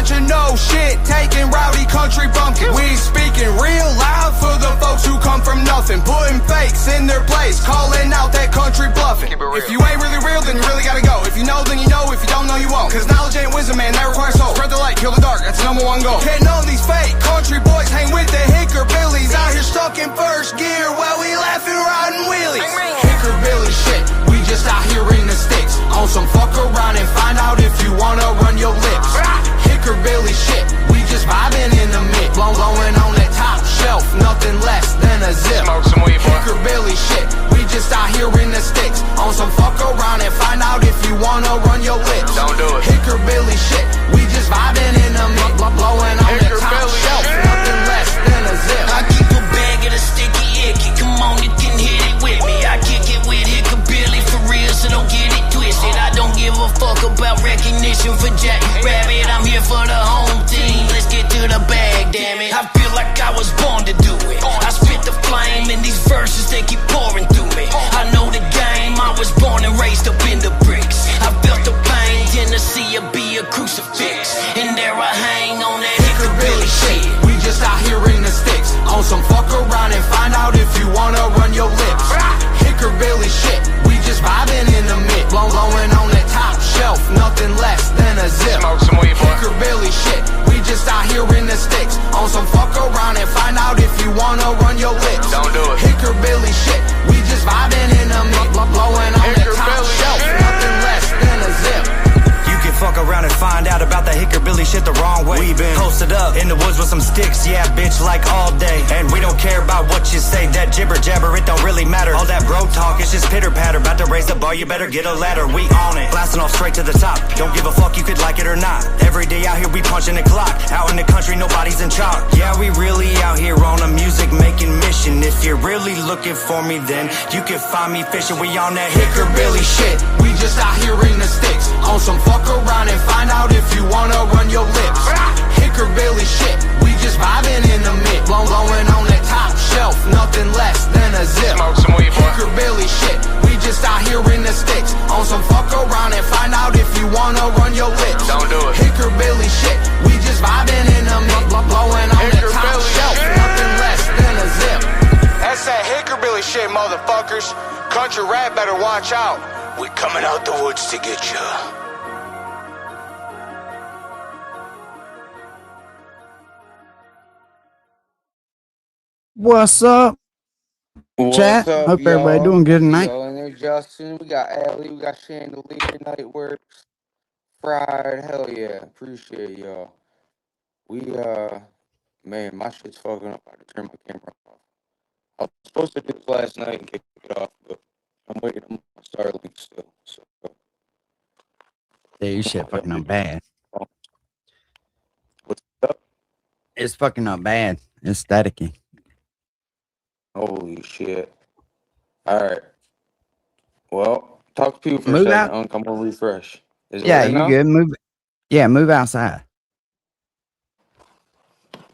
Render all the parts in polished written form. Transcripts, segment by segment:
bunch of no shit, taking rowdy country bumpkins. We speaking real loud for the folks who come from nothing, putting fakes in their place, calling out that country bluffing. If you ain't really real, then you really gotta go. If you know, then you know. If you don't know, you won't. Cause knowledge ain't wisdom, man, that requires soul. Spread the light, kill the dark, that's the #1 goal. Can't none of these fake country boys hang with the Hickerbillys, out here stuck in first gear while we laughing, riding wheelies. Hickerbilly shit, we just out here in the sticks, on some fuck around and find out if you wanna run your lips. Hickerbilly shit, we just vibing in the mix, blowing on that top shelf, nothing less than a zip. Smoke some weed, boy. Hickerbilly shit, we just out here in the sticks, on some fuck around and find out if you wanna run your lips. Don't do it. Hickerbilly shit, we just vibing in the mix, blowing on that top shelf, nothing less than a zip. I keep a bag of the sticky icky, come on, you can hit it with me. I kick it with Hickerbilly for real, so don't get it twisted. I don't give a fuck about recognition for Jack Rabbit, I'm here for the home team, let's get to the bag, damn it. I feel like I was born to do it, I spit the flame in these verses, they keep pouring through me. I know the game, I was born and raised up in the bricks. I felt the pain, Tennessee will be a crucifix, and there I hang on that Hickerbilly shit. We just out here in the sticks, on some fuck around and find out if you wanna run your lips. Hickerbilly shit, we just vibing in the mix, blowing on that top shelf, nothing less than a zip. Smoke some weed, boy. Hickerbilly shit, we just out here in the sticks, on some fuck around and find out if you wanna run your lips. Don't do it. Hickerbilly shit, we just vibing in the mix, blowing on that top Hickerbilly shelf, shit. nothing less than a zip. You can fuck around and find out about the Hickerbilly shit the wrong way. We been posted up in the woods with some sticks, yeah, bitch, like all day. And we don't care about what you say, that jibber jabber, it don't really matter. All that bro talk, it's just pitter patter. About to raise the bar, you better get a ladder. We on it, blasting off straight to the top. Don't give a fuck, you could like it or not. Every day out here, we punching the clock. Out in the country, nobody's in charge. Yeah, we really out here on a music making mission. If you're really looking for me, then you can find me fishing. We on that Hickerbilly shit. We just out here in the sticks, on some fuck around and find out if you wanna run your lips. Hickerbilly shit, we just vibing in the mix, blowing on that top shelf, nothing less than a zip. Smoke some weed, boy. Hickerbilly shit, we just out here in the sticks, on some fuck around and find out if you wanna run your lips. Don't do it. Hickerbilly shit, we just vibing in the mix, blowing on that top Hickerbilly shelf, shit. nothing less than a zip. That's that Hickerbilly shit, motherfuckers. Country rap better watch out. We coming out the woods to get you. What's up, What's chat? up, Hope everybody y'all? doing good tonight. Yo, and there's Justin. We got Allie. We got Chandelier. Nightworks. Fried. Hell yeah. Appreciate y'all. We, man, my shit's fucking up. I had to turn my camera off. I was supposed to do this last night and kick it off, but I'm waiting on my Starlink still. So, Dude, your shit fucking up bad. what's up? It's fucking up bad. It's staticky. Holy shit. Alright. Well, talk to you for Move a out. second. I'm gonna refresh. Is it Yeah, right you now? good? Move. Yeah, move outside.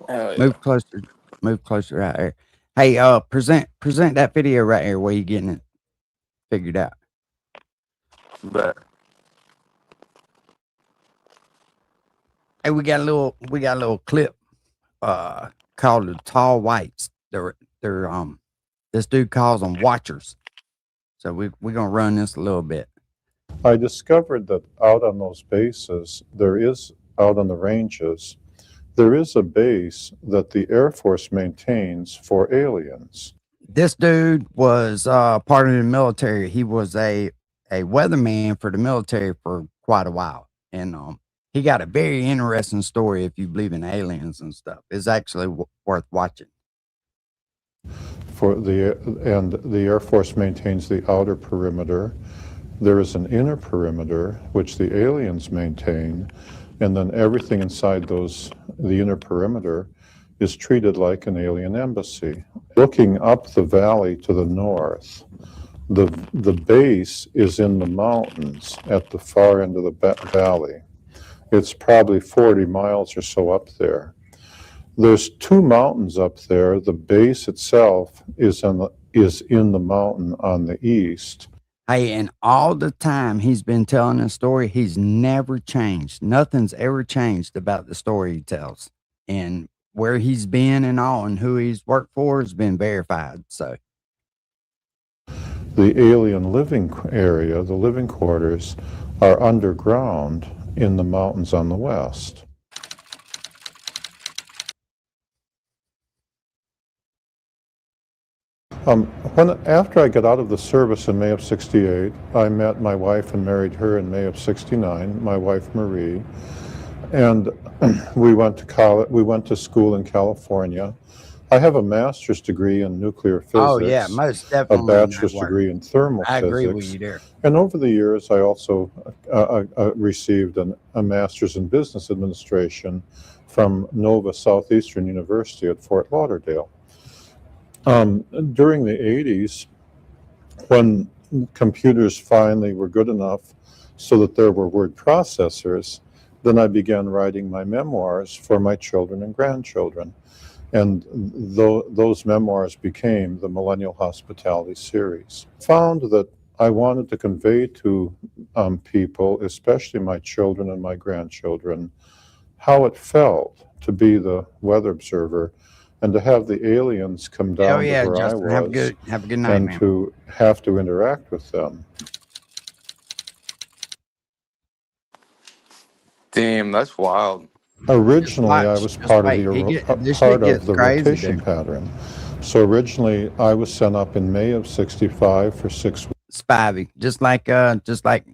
Hell yeah. Move closer. Move closer right there. Hey, present that video right here where you getting it figured out. Bet. Hey, we got a little clip called the Tall Whites. They're this dude calls them watchers. So we're gonna run this a little bit. I discovered that out on those bases, out on the ranges, there is a base that the Air Force maintains for aliens. This dude was part of the military. He was a weatherman for the military for quite a while. And he got a very interesting story if you believe in aliens and stuff. It's actually worth watching. And the Air Force maintains the outer perimeter. There is an inner perimeter, which the aliens maintain, and then everything inside the inner perimeter is treated like an alien embassy. Looking up the valley to the north, the base is in the mountains at the far end of the valley. It's probably 40 miles or so up there. There's two mountains up there. The base itself is in the mountain on the east. Hey, and all the time he's been telling this story, he's never changed. Nothing's ever changed about the story he tells. And where he's been and all and who he's worked for has been verified. So The alien living area, the living quarters, are underground in the mountains on the west. After I got out of the service in May of '68, I met my wife and married her in May of '69, my wife Marie, and we went to college. We went to school in California. I have a master's degree in nuclear physics, oh yeah, most a definitely in that bachelor's work. degree in thermal I agree with physics, you there. and over the years, I also received a master's in business administration from Nova Southeastern University at Fort Lauderdale. During the 80s, when computers finally were good enough so that there were word processors, then I began writing my memoirs for my children and grandchildren. And those memoirs became the Millennial Hospitality series. Found that I wanted to convey to people, especially my children and my grandchildren, how it felt to be the weather observer and to have the aliens come Hell down to yeah, where Justin. I Have a was good night, and man. to have to interact with them. Damn, that's wild. Originally, I was Just part of wait. This shit part of gets the crazy, rotation dude. pattern. So originally, I was sent up in May of '65 for 6 weeks. Spivey, just like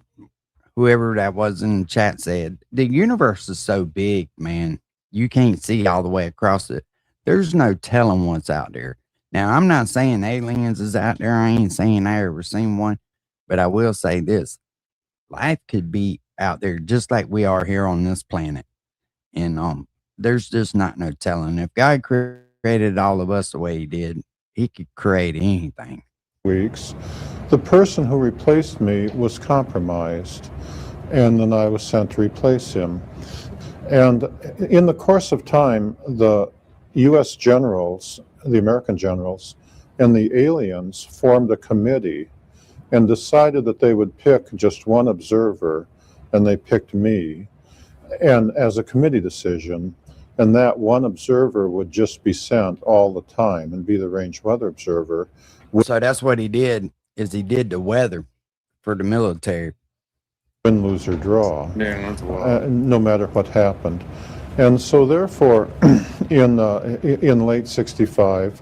whoever that was in the chat said, the universe is so big, man. You can't see all the way across it. There's no telling what's out there. Now, I'm not saying aliens is out there. I ain't saying I ever seen one, but I will say this: life could be out there just like we are here on this planet, and there's just not no telling. If God created all of us the way He did, He could create anything. The person who replaced me was compromised, and then I was sent to replace him. And in the course of time, the U.S. generals, the American generals, and the aliens formed a committee and decided that they would pick just one observer, and they picked me, and as a committee decision, and that one observer would just be sent all the time and be the range weather observer. So that's what he did. Is he did the weather for the military. Win, lose, or draw, Damn, that's wild. no matter what happened. And so therefore, in late '65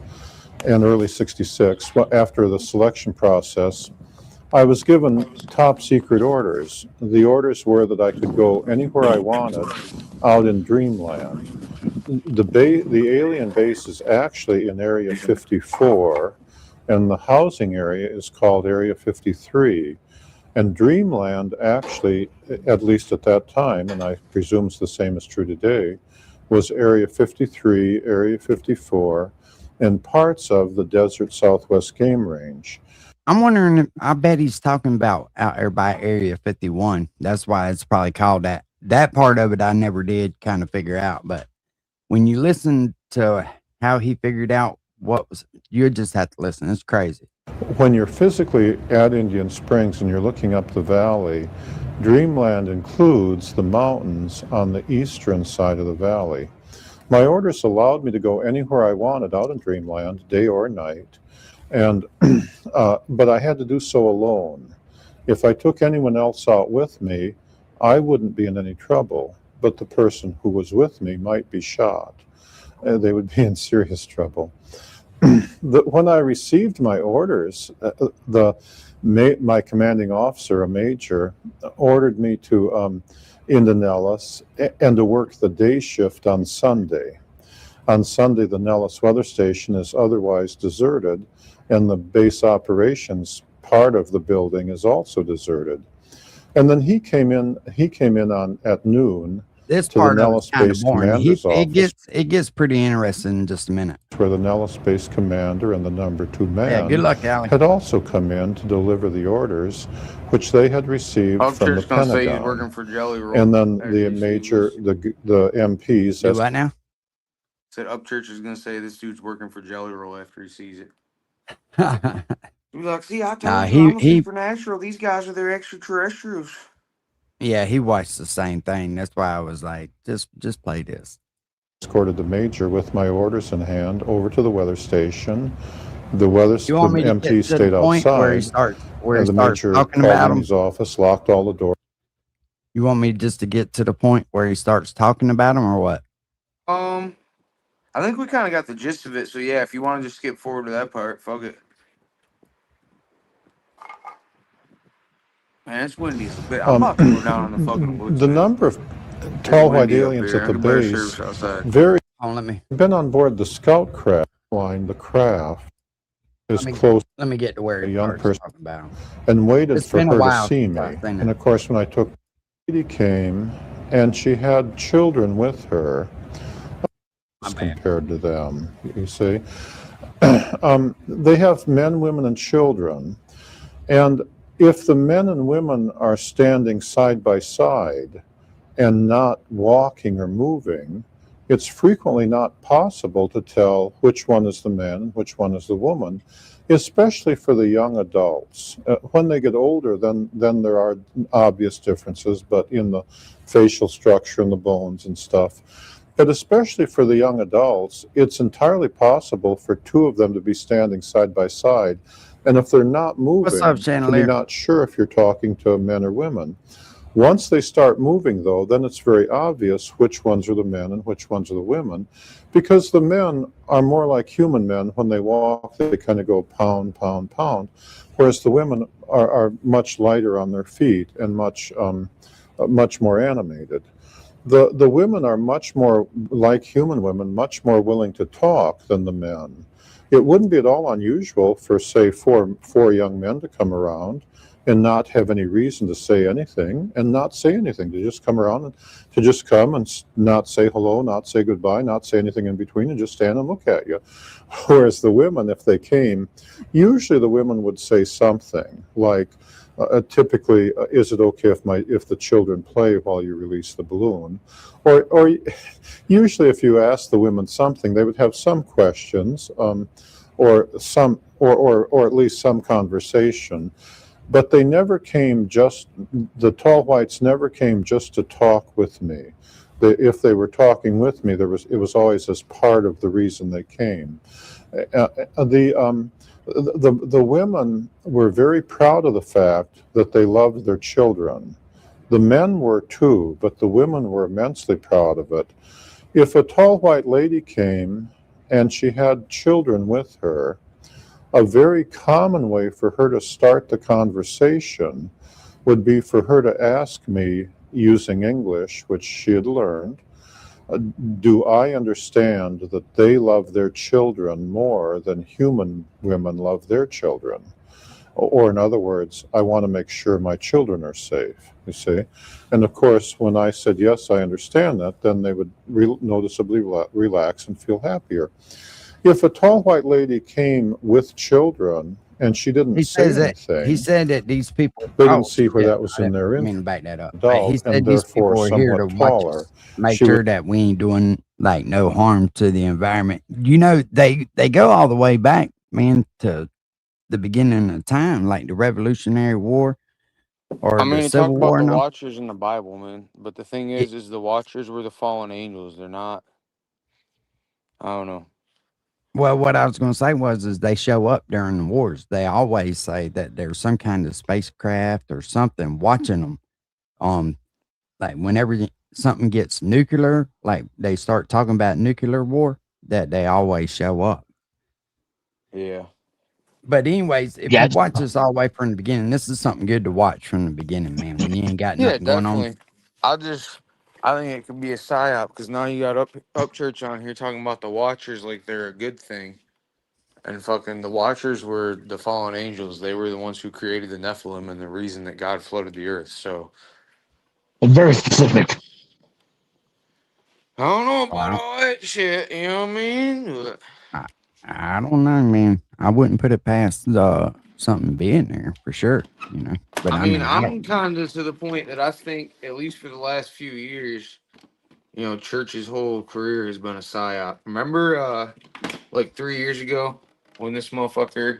and early '66, after the selection process, I was given top secret orders. The orders were that I could go anywhere I wanted out in Dreamland. The alien base is actually in Area 54, and the housing area is called Area 53. And Dreamland actually, at least at that time, and I presume it's the same is true today, was Area 53, Area 54, and parts of the Desert Southwest Game Range. I'm wondering, I bet he's talking about out there by Area 51. That's why it's probably called that. That part of it I never did kind of figure out. But when you listen to how he figured out what was, you just have to listen. It's crazy. When you're physically at Indian Springs and you're looking up the valley, Dreamland includes the mountains on the eastern side of the valley. My orders allowed me to go anywhere I wanted out in Dreamland, day or night, and but I had to do so alone. If I took anyone else out with me, I wouldn't be in any trouble, but the person who was with me might be shot. They would be in serious trouble. When I received my orders, my commanding officer, a major, ordered me to into Nellis and to work the day shift on Sunday. On Sunday, the Nellis weather station is otherwise deserted, and the base operations part of the building is also deserted. And then he came in at noon. This to part the of Nellis it's kind of Base boring. Commander's office. It gets pretty interesting in just a minute. Where the Nellis Base Commander and the number 2 man Yeah, good luck, Allie. had also come in to deliver the orders, which they had received from the Upchurch gonna say he's Pentagon. working for Jelly Roll. And then after the he major, sees- the MPs. Do what now? Said Upchurch is gonna say this dude's working for Jelly Roll after he sees it. Be like, see, I Nah, told you I'm a he supernatural. These guys are their extraterrestrials. yeah, he watched the same thing. That's why I was like, just play this. Escorted the major with my orders in hand over to the weather station. The You want me to MT get to the stayed point outside, where he and the starts major talking called me about in him? his office, locked all the doors. You want me just to get to the point where he starts talking about him, or what? I think we kind of got the gist of it. So yeah, if you want to just skip forward to that part, fuck it. Man, it's windy as a bit. I'm about to go down in the fucking woods, The man. number of It's tall white windy up aliens here. at I the get better base service outside. very Oh, let me been on board the scout craft line. The craft is close let me get to where to a he young starts person talking about him. and waited It's for been a her to while see since me. I've seen And it. of course, when I took, lady came and she had children with her My bad. compared to them, you see. They have men, women, and children. And if the men and women are standing side by side and not walking or moving, it's frequently not possible to tell which one is the man and which one is the woman, especially for the young adults. When they get older, then there are obvious differences, but in the facial structure and the bones and stuff. But especially for the young adults, it's entirely possible for two of them to be standing side by side. And if they're not What's up, moving, to be Chandelier? not sure if you're talking to men or women. Once they start moving, though, then it's very obvious which ones are the men and which ones are the women, because the men are more like human men. When they walk, they kind of go pound, pound, pound, whereas the women are much lighter on their feet and much more animated. The women are much more like human women, much more willing to talk than the men. It wouldn't be at all unusual for, say, four young men to come around and not have any reason to say anything and not say anything, to just come around and to just come and not say hello, not say goodbye, not say anything in between, and just stand and look at you. Whereas the women, if they came, usually the women would say something like, typically, is it okay if the children play while you release the balloon? Or usually, if you ask the women something, they would have some questions, or at least some conversation. But they never came the tall whites never came just to talk with me. If they were talking with me, it was always as part of the reason they came. The women were very proud of the fact that they loved their children. The men were too, but the women were immensely proud of it. If a tall white lady came and she had children with her, a very common way for her to start the conversation would be for her to ask me, using English, which she had learned, do I understand that they love their children more than human women love their children? Or in other words, I want to make sure my children are safe, you see? And of course, when I said, yes, I understand that, then they would noticeably relax and feel happier. If a tall white lady came with children and she didn't He say says that he anything, said that these people. they didn't Oh see where shit! that was I in their didn't mean to back that up. But he adult and said these therefore people are here to somewhat watch taller, us, make she would sure that we ain't doing like no harm to the environment. You know, they go all the way back, man, to the beginning of time, like the Revolutionary War I or the mean, it talk Civil about War. the No, Watchers in the Bible, man. But the thing it, is the Watchers were the fallen angels. They're not. I don't know. well, what I was going to say is they show up during the wars. They always say that there's some kind of spacecraft or something watching them. Like whenever something gets nuclear, like they start talking about nuclear war, that they always show up. Yeah. But anyways, if Yeah, you it's, watch this all the way from the beginning, this is something good to watch from the beginning, man. When you ain't got Yeah, nothing going on. definitely. I think it could be a psyop because now you got up church on here talking about the Watchers like they're a good thing, and fucking the Watchers were the fallen angels. They were the ones who created the Nephilim and the reason that God flooded the earth. So very specific. I don't know Oh, about all that shit. You know what I mean? I, I don't know, man. I wouldn't put it past something being there for sure, you know. But I I mean, mean, I I'm don't. kind of to the point that I think, at least for the last few years, Church's whole career has been a psyop. Remember, like 3 years ago, when this motherfucker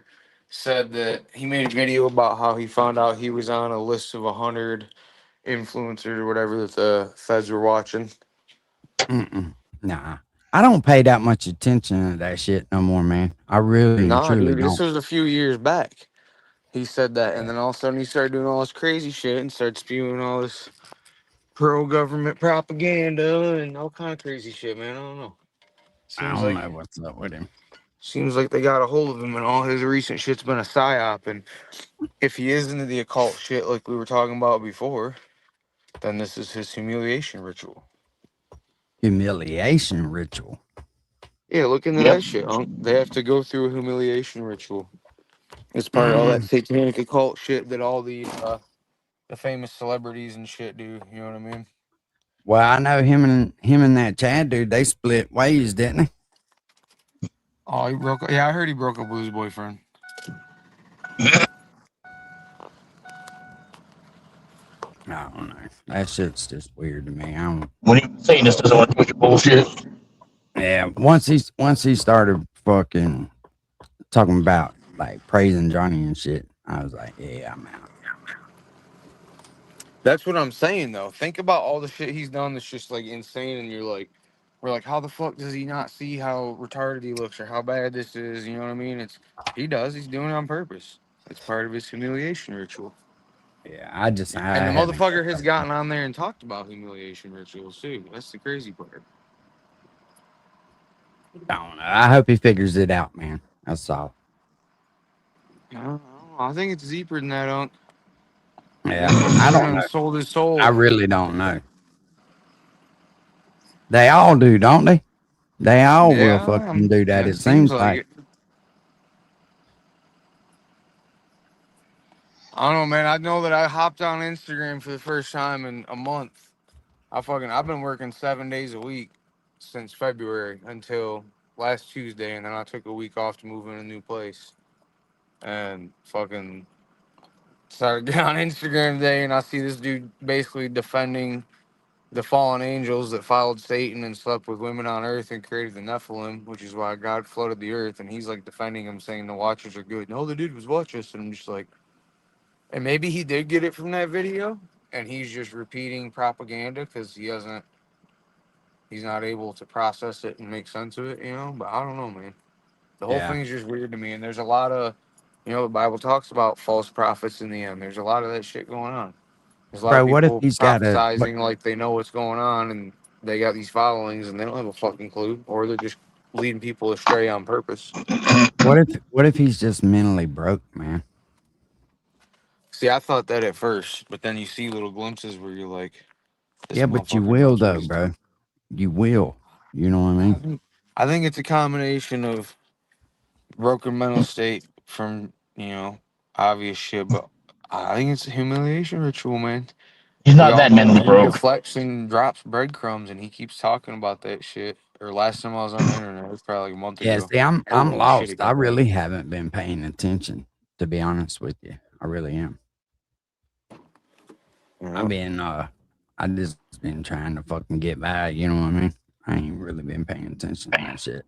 said that he made a video about how he found out he was on a list of 100 influencers or whatever that the feds were watching. Nah, I don't pay that much attention to that shit no more, man. I really and Nah, truly dude, this don't. was a few years back. He said that, and then all of a sudden he started doing all this crazy shit and started spewing all this pro-government propaganda and all kind of crazy shit, man. I don't know. I Seems don't like know what's up with him. they got a hold of him, and all his recent shit's been a psyop. And if he is into the occult shit like we were talking about before, then this is his humiliation ritual. Humiliation ritual. Yeah, look into Yep. that shit. They have to go through a humiliation ritual. It's part of all that satanic occult shit that all the famous celebrities and shit do. You know what I mean? Well, I know him and that Chad dude, they split ways, didn't Oh, he broke. Yeah, I heard he broke up with his boyfriend. they? I don't know. That shit's just weird to me. I don't. When he was saying this doesn't want to do your bullshit. Yeah, once he started fucking talking about like praising Johnny and shit, I was like, yeah, I'm out. That's what I'm saying though. Think about all the shit he's done that's just like insane, and we're like, how the fuck does he not see how retarded he looks or how bad this is? You know what I mean? He does. He's doing it on purpose. It's part of his humiliation ritual. Yeah, I And the haven't motherfucker kept has up. gotten on there and talked about humiliation rituals too. That's the crazy part. I don't know. I hope he figures it out, man. That's all. I don't know. I think it's deeper than that, Unc. Yeah, I Motherfucker don't done know. sold his I soul. really don't know. They all do, don't they? They all will Yeah, fucking do that. it It seems seems like like. it. I don't know, man. I know that I hopped on Instagram for the first time in a month. I've been working 7 days a week since February until last Tuesday, and then I took a week off to move in a new place. And fucking started getting on Instagram today, and I see this dude basically defending the fallen angels that followed Satan and slept with women on earth and created the Nephilim, which is why God flooded the earth. And he's like defending him, saying the Watchers are good. No, the dude was Watchers, and I'm just like, and maybe he did get it from that video, and he's just repeating propaganda because he's not able to process it and make sense of it, you know. But I don't know, man. The whole Yeah, thing is just weird to me, and there's a lot of, the Bible talks about false prophets in the end. There's a lot of that shit going on. There's a lot of bro. What if people he's got a? prophesizing like they know what's going on, and they got these followings, and they don't have a fucking clue, or they're just leading people astray on purpose. What if he's just mentally broke, man? See, I thought that at first, but then you see little glimpses where you're like, this Yeah, but you motherfucker will knows what though, he's bro. doing. You will. You know what I I mean? think, I think it's a combination of broken mental state from, obvious shit, but I think it's a humiliation ritual, man. He's We not all that know mentally he broke. deflects and drops breadcrumbs, and he keeps talking about that shit. Or last time I was on the internet, it was probably like a month Yeah. ago. See, I'm All this shit lost. I again. really haven't been paying attention, to be honest with you. I really am. I've Yeah. been I just been trying to fucking get by. You know what I mean? I ain't really been paying attention to that shit.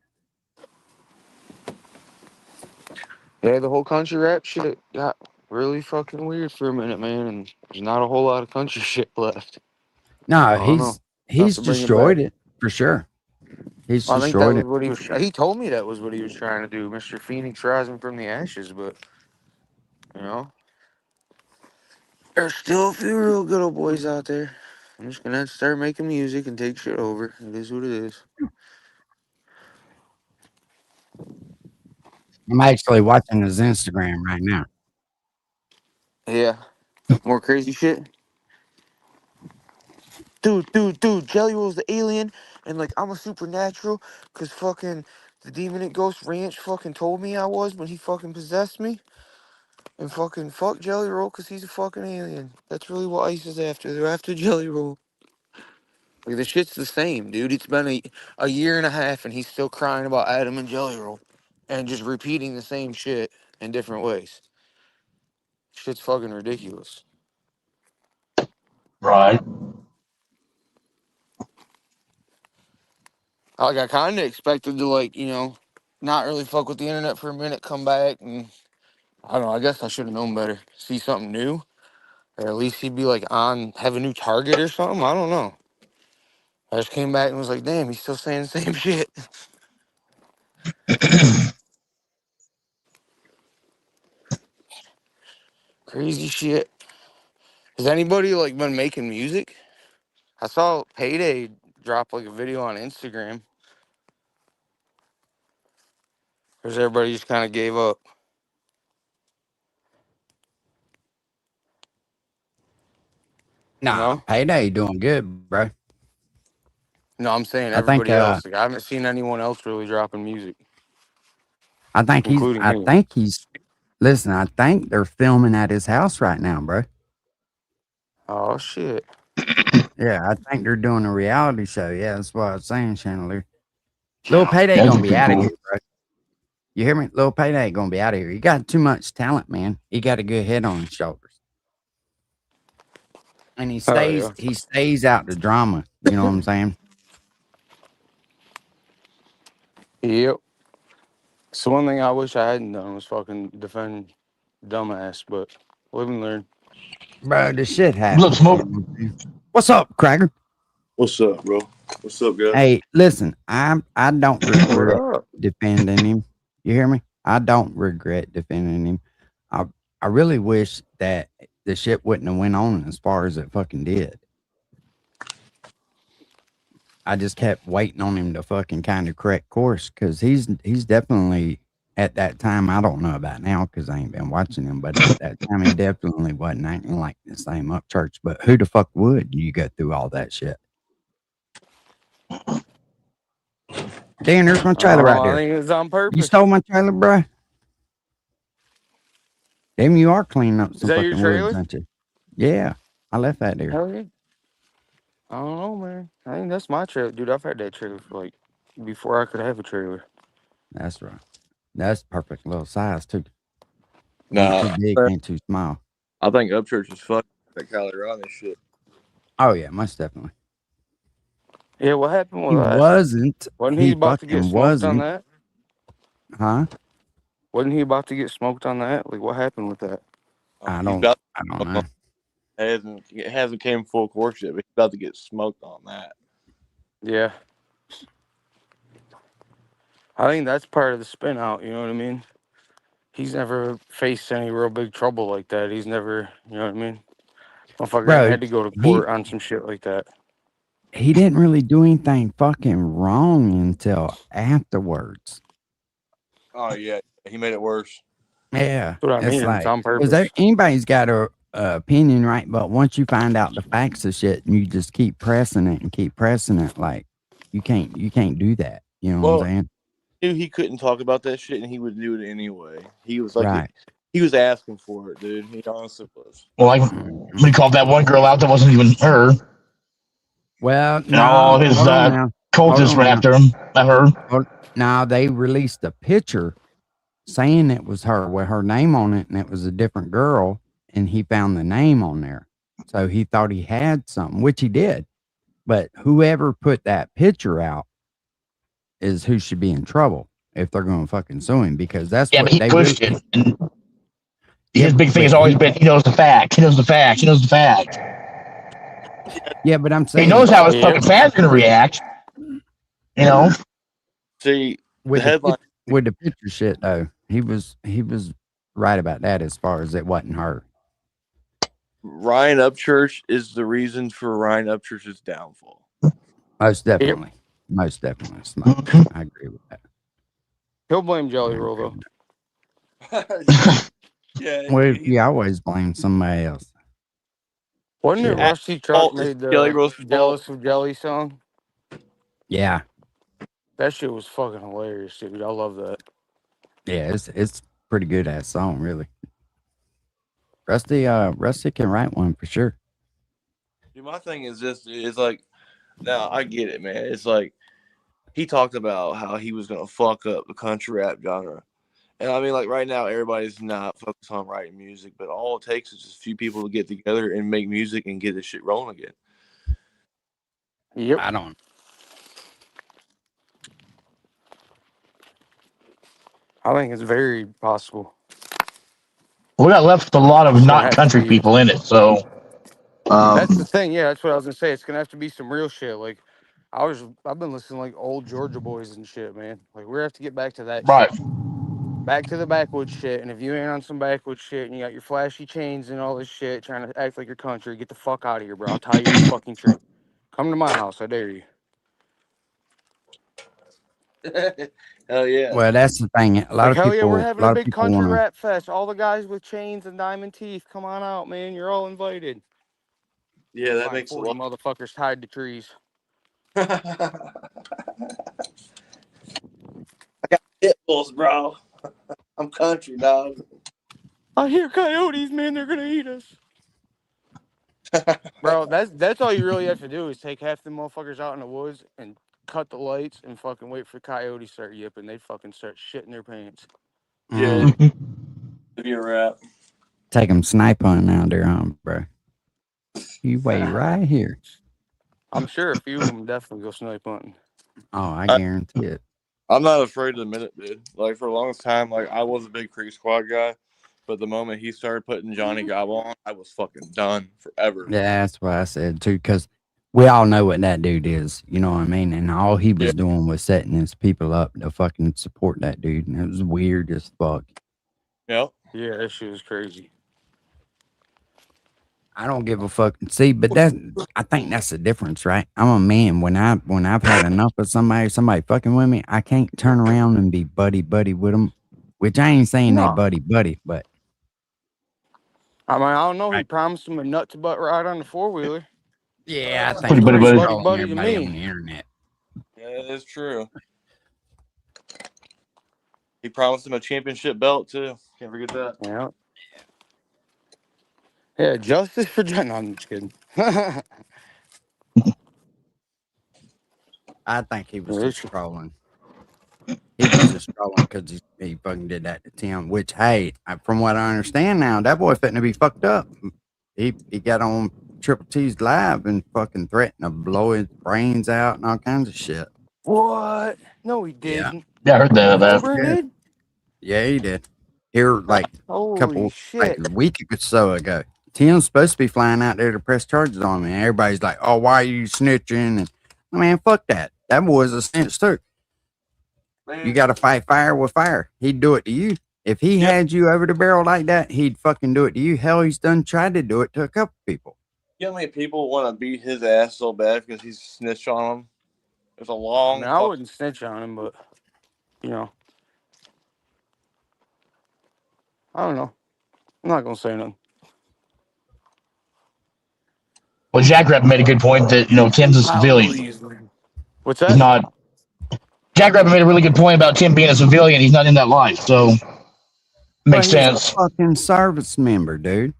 Yeah, the whole country rap shit got really fucking weird for a minute, man, and there's not a whole lot of country shit left. I No, don't know. Tough he's to bring it back. destroyed it for sure. He's I think that destroyed was it. what he was. He told me that was what he was trying to do, Mr. Phoenix rising from the ashes. But you know, there's still a few real good old boys out there. I'm just gonna have to start making music and take shit over. It is what it is. I'm actually watching his Instagram right now. Yeah, more crazy shit. Dude, Jelly Roll's the alien, and like I'm a supernatural, cause fucking the demon at Ghost Ranch fucking told me I was when he fucking possessed me, and fucking fuck Jelly Roll, cause he's a fucking alien. That's really what ICE is after. They're after Jelly Roll. Like the shit's the same, dude. It's been a year and a half, and he's still crying about Adam and Jelly Roll, and just repeating the same shit in different ways. Shit's fucking ridiculous. Right. Like I kind of expected to not really fuck with the internet for a minute, come back and I don't know. I guess I should have known better. See something new, or at least he'd be like on have a new target or something. I don't know. I just came back and was like, damn, he's still saying the same shit. Crazy shit. Has anybody like been making music? I saw Payday drop like a video on Instagram. Because everybody just kind of gave up. You Nah, know? Payday doing good, bro. No, I'm saying I think everybody else. Like I haven't seen anyone else really dropping music, including I me. think he's listen, I think they're filming at his house right now, bro. Oh shit. Yeah, I think they're doing a reality show. Yeah, that's what I was saying, Chandler. Lil Payday That'd gonna be be pretty out of cool. here, bro. You hear me? Lil Payday gonna be out of here. He got too much talent, man. He got a good head on his shoulders. And Oh yeah. he stays out the drama. You know what I'm saying? Yep. So one thing I wish I hadn't done was fucking defend dumbass, but live and learn. Bro, the shit Look, happens. You smoke. know what I'm saying? What's up, Cracker? What's up, bro? What's up, guys? Hey, listen, I don't What regret up? defending him. You hear me? I don't regret defending him. I I really wish that the shit wouldn't have went on as far as it fucking did. I just kept waiting on him to fucking kind of correct course because he's definitely at that time. I don't know about now because I ain't been watching him, but at that time he definitely wasn't acting like the same up church. But who the fuck would you go through all that shit? Dan, there's my trailer right I there. think it's on You purpose. stole my trailer, bro. Damn, you are cleaning up Is some that your fucking woods, trailer? aren't you? Yeah, I left that there. Hell yeah. I don't know, man. I think that's my trailer. Dude, I've had that trailer for like before I could have a trailer. That's right. That's perfect little size too. Ain't too Nah, big, ain't too small. I think Upchurch is fucking that Kylie Ron and shit. Oh yeah, most definitely. Yeah, what happened He with that? wasn't. Wasn't he He about to get fucking smoked on wasn't. that? Huh? Wasn't he about to get smoked on that? Like, what happened with that? I He's don't. about I don't to, know. it hasn't came full course yet, but he's about to get smoked on that. Yeah. I think that's part of the spin out, you know what I mean? He's never faced any real big trouble like that. He's never, you know what I mean? Motherfucker ain't Bro, had to go to he court on some shit like that. he didn't really do anything fucking wrong until afterwards. Oh yeah, he made it worse. Yeah, That's what I it's mean. It's like on because purpose. anybody's got a opinion, right? But once you find out the facts of shit, and you just keep pressing it and keep pressing it, like you can't do that. You know what I'm Well, saying? he couldn't talk about that shit, and he would do it anyway. He was like, Right. he was asking for it, dude. He honestly was. Well, like Mhm. when he called that one girl out that wasn't even her, Well, and all no, his hold on now. Hold cultists on ran now. after him, not her. Now they released a picture saying it was her with her name on it, and it was a different girl, and he found the name on there. So he thought he had something, which he did. But whoever put that picture out is who should be in trouble if they're going to fucking sue him because that's Yeah, but what he they really. pushed it. And Yeah, his big thing but has always been he knows the fact. He knows the fact. He knows the fact. yeah, but I'm He saying knows how his Yep. fucking fans are gonna react. You know. See, the with headline. with the picture shit though, he was right about that as far as it wasn't her. Ryan Upchurch is the reason for Ryan Upchurch's downfall. Most Yep. definitely, most definitely, Smoke. I agree with that. He'll blame Jelly I Roll, agree though. with that. Yeah, Well, you always blame somebody else. Wasn't it Shit. Rusty Truck fault is made Jelly the Roll's fault. Jealous of Jelly song? Yeah, That shit was fucking hilarious, dude. I love that. yeah, it's pretty good ass song, really. Rusty can write one for sure. Dude, my thing is this: it's like, now I get it, man. It's like he talked about how he was gonna fuck up the country rap genre, and I mean, like right now, everybody's not focused on writing music, but all it takes is just a few people to get together and make music and get this shit rolling again. Yep. I don't. I think it's very possible. We got left with a lot of It's gonna not have to country be. people in it, so That's the thing. Yeah, that's what I was gonna say. It's gonna have to be some real shit. Like, I've been listening to like old Georgia boys and shit, man. Like, we have to get back to that right. shit. Back to the backwoods shit. And if you ain't on some backwoods shit and you got your flashy chains and all this shit, trying to act like your country, get the fuck out of here, bro. I'll tie you to a fucking tree. Come to my house. I dare you. Hell yeah. Well, that's the thing. A lot Like, of hell yeah, we're people, a having a lot of big people country want to. rap fest. All the guys with chains and diamond teeth, come on out, man. You're all invited. Yeah, that Find makes a 40 lot. motherfuckers tied to trees. I got pit bulls, bro. I'm country, dog. I hear coyotes, man. They're gonna eat us. Bro, that's all you really have to do is take half the motherfuckers out in the woods and cut the lights and fucking wait for coyotes to start yipping. They'd fucking start shitting their pants. Yeah, Mm, it'd be a wrap. take them snipe hunting out there, bro. You wait right here. I'm sure a few of them definitely go snipe hunting. Oh, I guarantee it. I'm not afraid to admit it, dude. Like for a long time, like I was a big Creek Squad guy, but the moment he started putting Johnny Gobble on, I was fucking done forever. Yeah, that's what I said too, because we all know what that dude is. You know what I mean? And all he was Yeah. doing was setting his people up to fucking support that dude. And it was weird as fuck. Yep. Yeah, that shit was crazy. I don't give a fuck. See, but I think that's the difference, right? I'm a man. When I've had enough of somebody fucking with me, I can't turn around and be buddy with them. Which I ain't saying they No. buddy, but I mean, I don't know. He Right. promised him a nut to butt ride on the 4-wheeler. yeah, I think Pretty he's buddy, buddy. trolling Buddy to everybody me. on the internet. Yeah, that is true. He promised him a championship belt too. Can't forget that. Yeah. Yeah, justice for John. No, I'm just kidding. I think he was Yeah, just trolling. He was just trolling because he fucking did that to Tim. Which, hey, from what I understand now, that boy fitting to be fucked up. He got on Triple T's live and fucking threatened to blow his brains out and all kinds of shit. What? No, he Yeah. didn't. Yeah, I heard that. Cobra Yeah. did? Yeah, he did. Here, like Holy shit. a week or so ago, Tim's supposed to be flying out there to press charges on me. And everybody's like, "Oh, why are you snitching?" And man, fuck that. That boy's a snitch too. You got to fight fire with fire. He'd do it to you. If he had you over the barrel like that, he'd fucking do it to you. Hell, he's done tried to do it to a couple people. You know how many people want to beat his ass so bad because he's snitched on them? There's a long. I wouldn't snitch on him, but, you know. I don't know. I'm not going to say nothing. Well, Jackrabbit made a good point that Tim's a civilian. What's He's that? not. Jackrabbit made a really good point about Tim being a civilian. He's not in that life, so makes sense. He's a fucking service member, dude.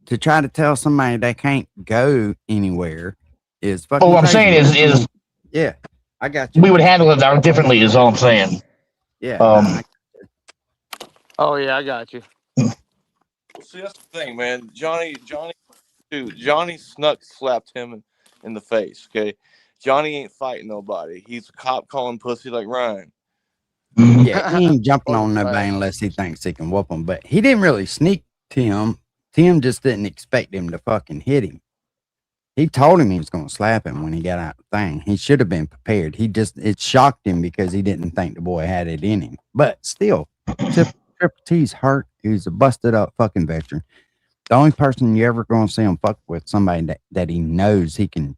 To try to tell somebody they can't go anywhere is fucking. What I'm saying is yeah, I got you. We would handle it differently. Is all I'm saying. Yeah. Oh, yeah, I got you. See, that's the thing, man. Johnny Snuck slapped him in the face. Okay, Johnny ain't fighting nobody. He's a cop calling pussy like Ryan. Yeah, he ain't jumping on nobody unless he thinks he can whoop him. But he didn't really sneak Tim. Tim just didn't expect him to fucking hit him. He told him he was going to slap him when he got out the thing. He should have been prepared. It shocked him because he didn't think the boy had it in him. But still, Triple T's hurt. He's a busted up fucking veteran. The only person you ever going to see him fuck with somebody that he knows he can,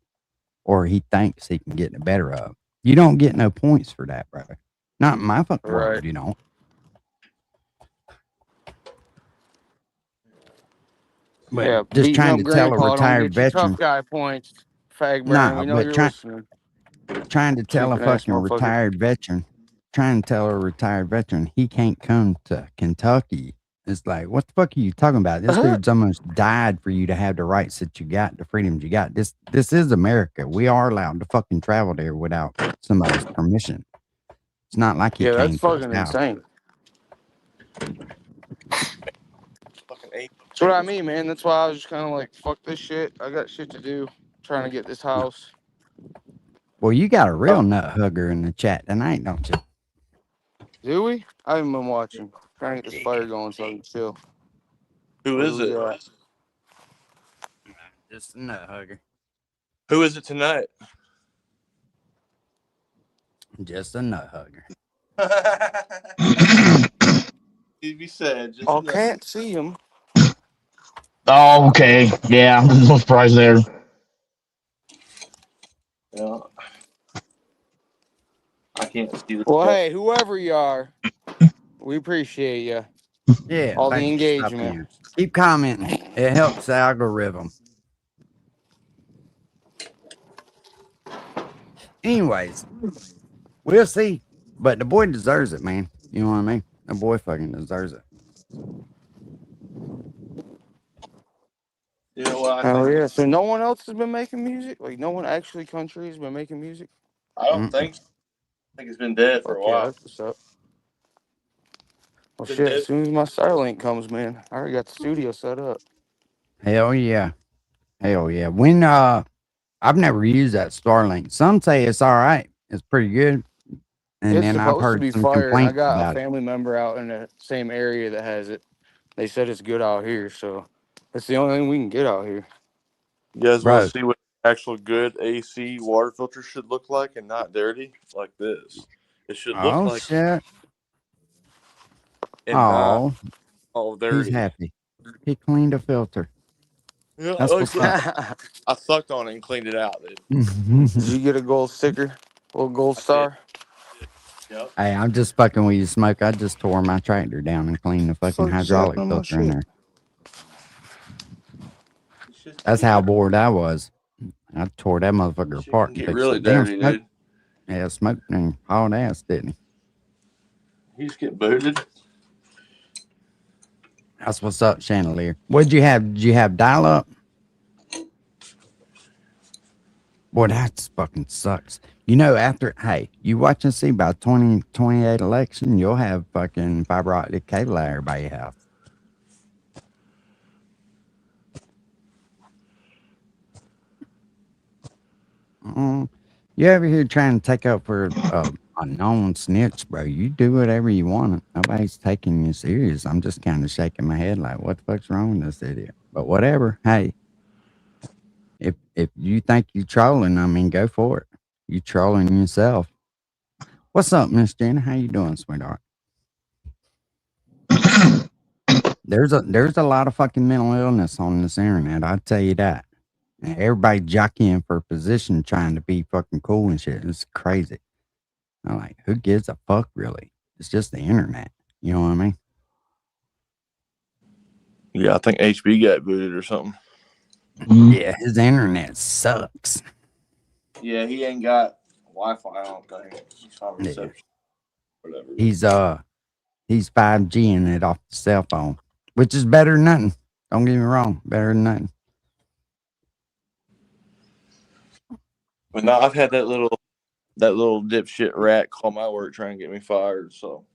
or he thinks he can get the better of. You don't get no points for that, brother. Not in my fucking world, you know. But Yeah, just trying to tell a retired veteran. Tough guy points, fag burn. We know you're listening. Trying to tell a fucking retired veteran, he can't come to Kentucky. It's like, what the fuck are you talking about? This dude's almost died for you to have the rights that you got, the freedoms you got. This is America. We are allowed to fucking travel there without somebody's permission. It's not like he came that's fucking insane. That's what I mean, man. That's why I was just kind of like, fuck this shit. I got shit to do. Trying to get this house. Well, you got a real nut hugger in the chat tonight, don't you? Do we? I haven't been watching. Trying to get this fire going so I can chill. Who is it? Just a nut hugger. Who is it tonight? Just a nut hugger. He said. Just Oh, can't see him. Oh, okay. Yeah, no surprise there. Yeah. I can't see the Well, chat. hey, whoever you are, we appreciate you. Yeah, All the thanks for stopping engagement. in. Keep commenting. It helps the algorithm. Anyways, we'll see. But the boy deserves it, man. You know what I mean? The boy fucking deserves it. You know what? Oh yeah. So no one else has been making music. Like no one actually country has been making music. I don't think so. I think it's been dead for a Okay, while. that's what's up. Well, Been shit. dead. As soon as my Starlink comes, man, I already got the studio set up. Hell yeah. Hell yeah. When I've never used that Starlink. Some say it's all right. It's pretty good. And It's then I've supposed to heard be some fire, and I complaints got a about it. family member out in the same area that has it. They said it's good out here, so it's the only thing we can get out here. You guys want Bro. to see what actual good AC water filter should look like and not dirty like this? It should look Oh like shit. and not Oh, all he's dirty. happy. He cleaned a filter. Yeah, That's what's up. I sucked on it and cleaned it out, dude. Did you get a gold sticker? A little gold star? Yep. Hey, I'm just fucking with you, Smoke. I just tore my tractor down and cleaned the fucking Fuck is hydraulic happening to my filter in shit? there. That's how bored I was. I tore that motherfucker Shit apart can and get fixed really it. Damn, dirty, Smoke. dude. Yeah, Smoke and hauled ass, didn't he? He just get booted. That's what's up, Chandelier. What'd you have? Did you have dial up? Boy, that fucking sucks. You know, hey, you watch and see by 2028 election, you'll have fucking fiber optic cable at everybody's house. You ever here trying to take up for a known snitch, bro? You do whatever you want. Nobody's taking you serious. I'm just kind of shaking my head like, what the fuck's wrong with this idiot? But whatever. Hey, if you think you're trolling, I mean, go for it. You trolling yourself. What's up, Miss Jenna? How you doing, sweetheart? There's a lot of fucking mental illness on this internet. I'll tell you that. And everybody jockeying for a position, trying to be fucking cool and shit. It's crazy. I'm like, who gives a fuck, really? It's just the internet. You know what I mean? Yeah, I think HB got booted or something. Yeah, his internet sucks. Yeah, he ain't got Wi-Fi, I don't think. He's not reception. Whatever. He's 5Ging it off the cell phone, which is better than nothing. Don't get me wrong, better than nothing. But no, I've had that little dipshit rat call my work trying to get me fired. So,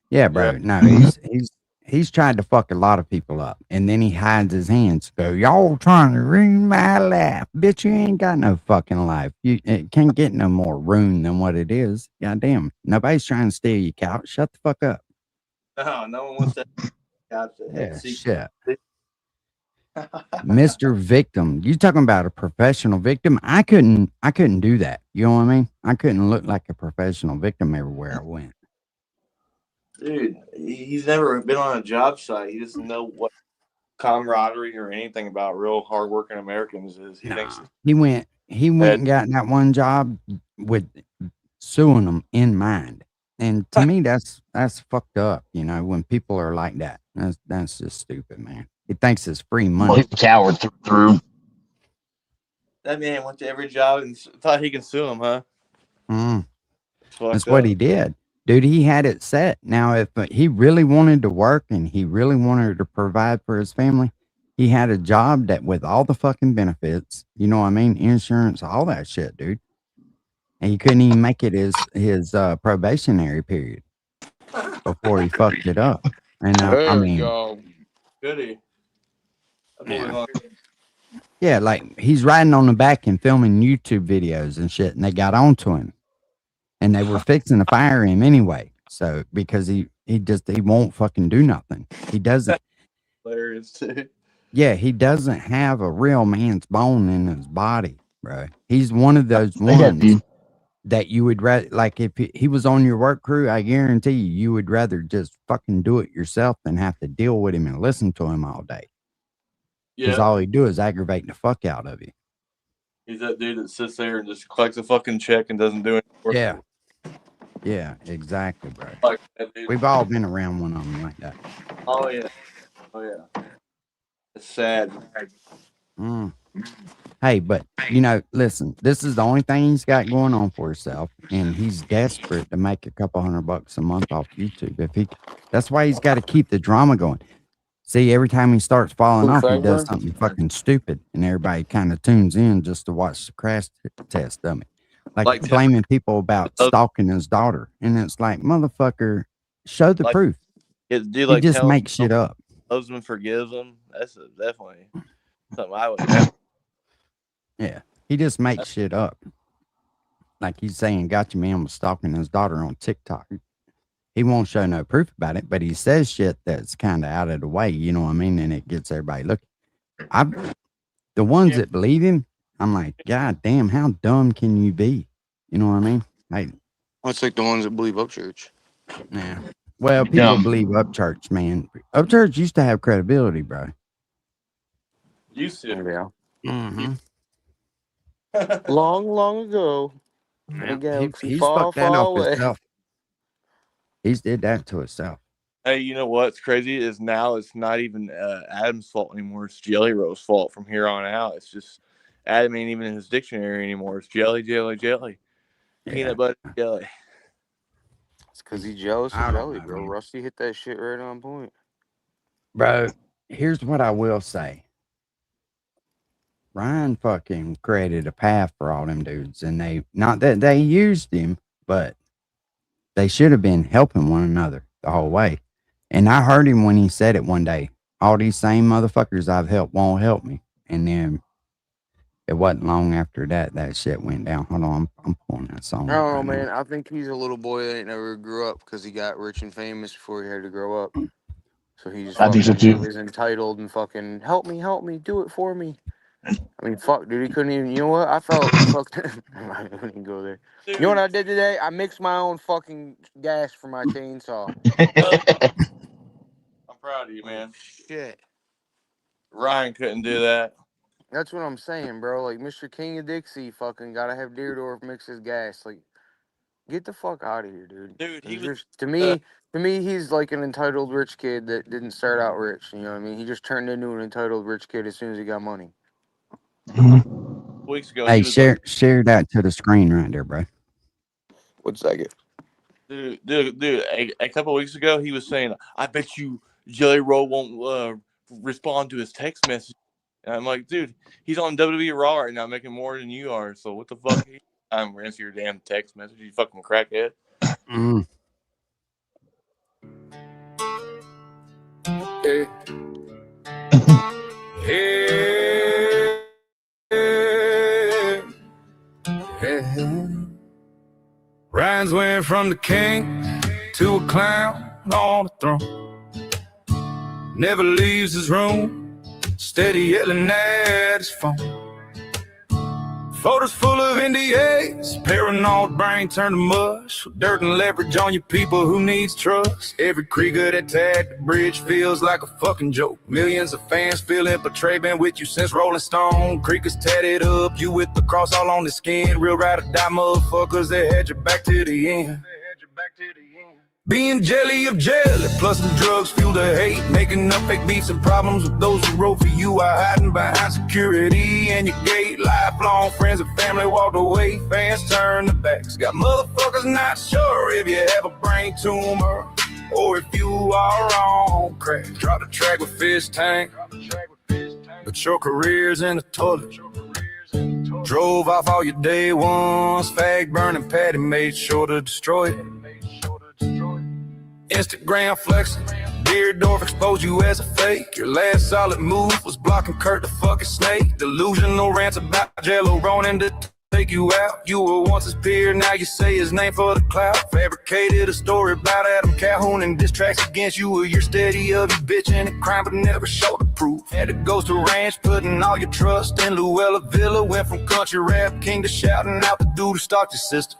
Yeah, bro. Yeah. No, he's tried to fuck a lot of people up, and then he hides his hands. Go, y'all trying to ruin my life, bitch. You ain't got no fucking life. It can't get no more ruined than what it is. Goddamn, nobody's trying to steal your couch. Shut the fuck up. No one wants that couch. Yeah, shit. Mr. Victim, you talking about a professional victim? I couldn't do that. You know what I mean? I couldn't look like a professional victim everywhere I went. Dude, he's never been on a job site. He doesn't know what camaraderie or anything about real hardworking Americans is. He thinks he went and got that one job with suing them in mind. And to me, that's fucked up. You know, when people are like that, that's just stupid, man. He thinks it's free money. Well, he's a coward through. that man went to every job and thought he could sue him, huh? That's what he did. Dude, he had it set. Now, if he really wanted to work and he really wanted to provide for his family, he had a job that with all the fucking benefits, you know what I mean? Insurance, all that shit, dude. And he couldn't even make it his probationary period before he fucked it up. And There we go. Goody. Yeah, like he's riding on the back and filming YouTube videos and shit, and they got onto him. And they were fixing to fire him anyway. So because he won't fucking do nothing. He doesn't. hilarious too. Yeah, he doesn't have a real man's bone in his body, bro. He's one of those ones that you would rather, like, if he was on your work crew, I guarantee you would rather just fucking do it yourself than have to deal with him and listen to him all day. Because all he do is aggravate the fuck out of you. He's that dude that sits there and just collects a fucking check and doesn't do anything. Yeah. Yeah, exactly, bro. Like that dude. We've all been around one of them like that. Oh yeah. Oh yeah. It's sad. Mm. Hey, but you know, listen, this is the only thing he's got going on for himself, and he's desperate to make a couple $100 a month off YouTube. That's why he's got to keep the drama going. See, every time he starts falling off, he does something fucking stupid, and everybody kind of tunes in just to watch the crash test of it. Like blaming people about stalking his daughter, and it's like, motherfucker, show the proof. He just makes shit up. Loves him, forgives him. That's definitely something I would have. Yeah, he just makes shit up. Like he's saying, "Gotcha, man was stalking his daughter on TikTok." He won't show no proof about it, but he says shit that's kind of out of the way. You know what I mean? And it gets everybody looking. The ones that believe him, I'm like, God damn, how dumb can you be? You know what I mean? Like, it's like the ones that believe Upchurch. Yeah. Well, people believe Upchurch, man. Upchurch used to have credibility, bro. Used to. Yeah. Mm-hmm. long ago. Yeah. He's fucked that up himself. He's did that to himself. Hey, you know what's crazy is now it's not even Adam's fault anymore. It's Jelly Roll's fault from here on out. It's just Adam ain't even in his dictionary anymore. It's jelly. Peanut butter jelly. It's because he's jealous of Jelly, bro. Man. Rusty hit that shit right on point. Bro, here's what I will say. Ryan fucking created a path for all them dudes, and not that they used him, but they should have been helping one another the whole way. And I heard him when he said it one day. All these same motherfuckers I've helped won't help me. And then it wasn't long after that shit went down. Hold on, I'm pulling that song. I don't know, man. I think he's a little boy that never grew up because he got rich and famous before he had to grow up. So he's I think so too. He's entitled and fucking help me, do it for me. I mean, fuck, dude, he couldn't even. You know what? I felt fucked. I couldn't even go there. You know what I did today? I mixed my own fucking gas for my chainsaw. I'm proud of you, man. Shit. Ryan couldn't do that. That's what I'm saying, bro. Like, Mr. King of Dixie fucking gotta have Deerdorf mix his gas. Like, get the fuck out of here, dude. Dude, he was... To me, he's like an entitled rich kid that didn't start out rich. You know what I mean? He just turned into an entitled rich kid as soon as he got money. Weeks ago, hey, share that to the screen right there, bro. 1 second. Dude, a couple of weeks ago, he was saying, I bet you Jelly Roll won't respond to his text message. And I'm like, dude, he's on WWE Raw right now making more than you are. So what the fuck? I'm answering your damn text message, you fucking crackhead. Mm. Hey. Ryan's went from the king to a clown on the throne. Never leaves his room, steady yelling at his phone. Photos full of NDAs, paranoid brain turned to mush. With dirt and leverage on your people who needs trust. Every Krieger that tagged the bridge feels like a fucking joke. Millions of fans feeling betrayed, been with you since Rolling Stone. Creekers tatted up, you with the cross all on the skin. Real ride or die motherfuckers that had your back to the end. Being jelly of jelly, plus the drugs fuel the hate. Making up fake beats and problems with those who wrote for you are hiding behind security and your gate. Lifelong friends and family walked away, fans turn their backs. Got motherfuckers not sure if you have a brain tumor or if you are on crack. Drop the track with fish tank, but your career's in the toilet. Drove off all your day ones, fag burning patty, made sure to destroy it. Instagram flexing, Deerdorf exposed you as a fake. Your last solid move was blocking Kurt the fucking snake. Delusional rants about Jello Ronin to take you out. You were once his peer, now you say his name for the clout. Fabricated a story about Adam Calhoun and diss tracks against you. You're steady of you bitching and crime, but never showed the proof. Had to Ghost to ranch, putting all your trust in Luella Villa. Went from country rap king to shouting out the dude who stalked your sister.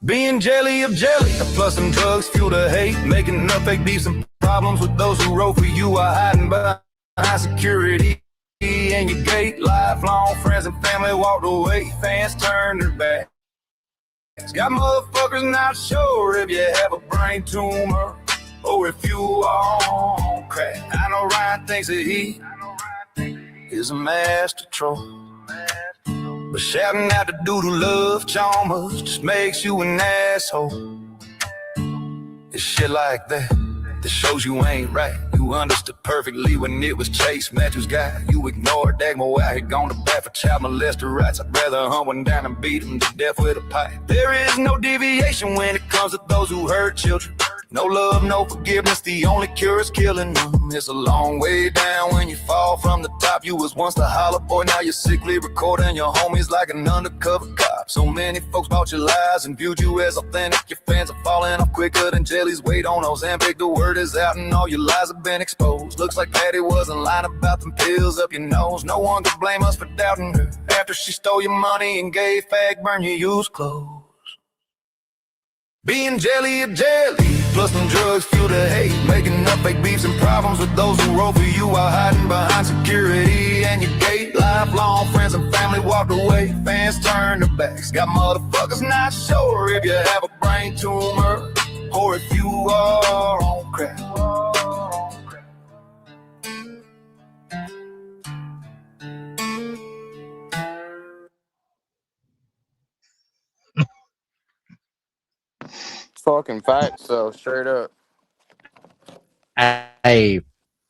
Being jelly of jelly, plus some drugs fuel the hate. Making enough fake beefs and problems with those who wrote for you are hiding behind security. And your gate, lifelong friends and family walked away. Fans turned their backs. Got motherfuckers not sure if you have a brain tumor or if you are on crack. I know Ryan thinks that he is a master troll, but shouting out the dude who loves Chalmers just makes you an asshole. It's shit like that shows you ain't right. You understood perfectly when it was Chase Matthews' guy. You ignored Dagmo out here gone to bat for child molester rights. I'd rather hunt one down and beat him to death with a pipe. There is no deviation when it comes to those who hurt children. No love, no forgiveness, the only cure is killing them. It's a long way down when you fall from the top. You was once the holler boy, now you're sickly recording your homies like an undercover cop. So many folks bought your lies and viewed you as authentic. Your fans are falling off quicker than jellies. Wait on Ozempic, the word is out and all your lies have been exposed. Looks like Patty wasn't lying about them pills up your nose. No one could blame us for doubting her after she stole your money and gave fag burn your used clothes. Being jelly of jelly, plus some drugs fuel the hate. Making up fake beefs and problems with those who roll for you while hiding behind security and your gate. Lifelong friends and family walked away. Fans turned their backs. Got motherfuckers not sure if you have a brain tumor or if you are on crack. Fucking facts, though, straight up. Hey,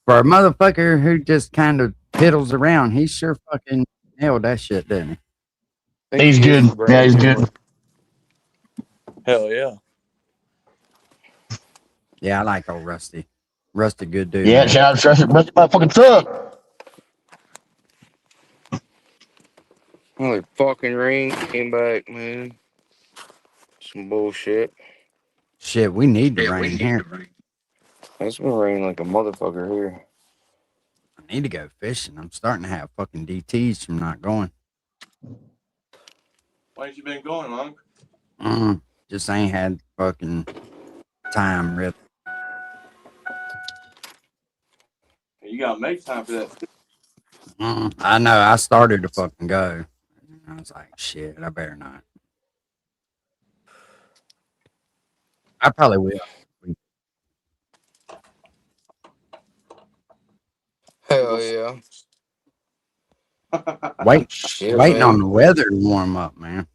for a motherfucker who just kind of piddles around, he sure fucking nailed that shit, didn't he? He's good. Yeah, he's good. Hell yeah. Yeah, I like old Rusty. Rusty, good dude. Yeah, shout out to Rusty motherfucking truck. Holy fucking rain came back, man. Some bullshit. Shit, we need to rain here. It's been raining like a motherfucker here. I need to go fishing. I'm starting to have fucking DTs from not going. Why ain't you been going, Monk? Just ain't had fucking time, really. You gotta make time for that. I know. I started to fucking go. I was like, shit, I better not. I probably will. Hell yeah. Waiting on the weather to warm up, man.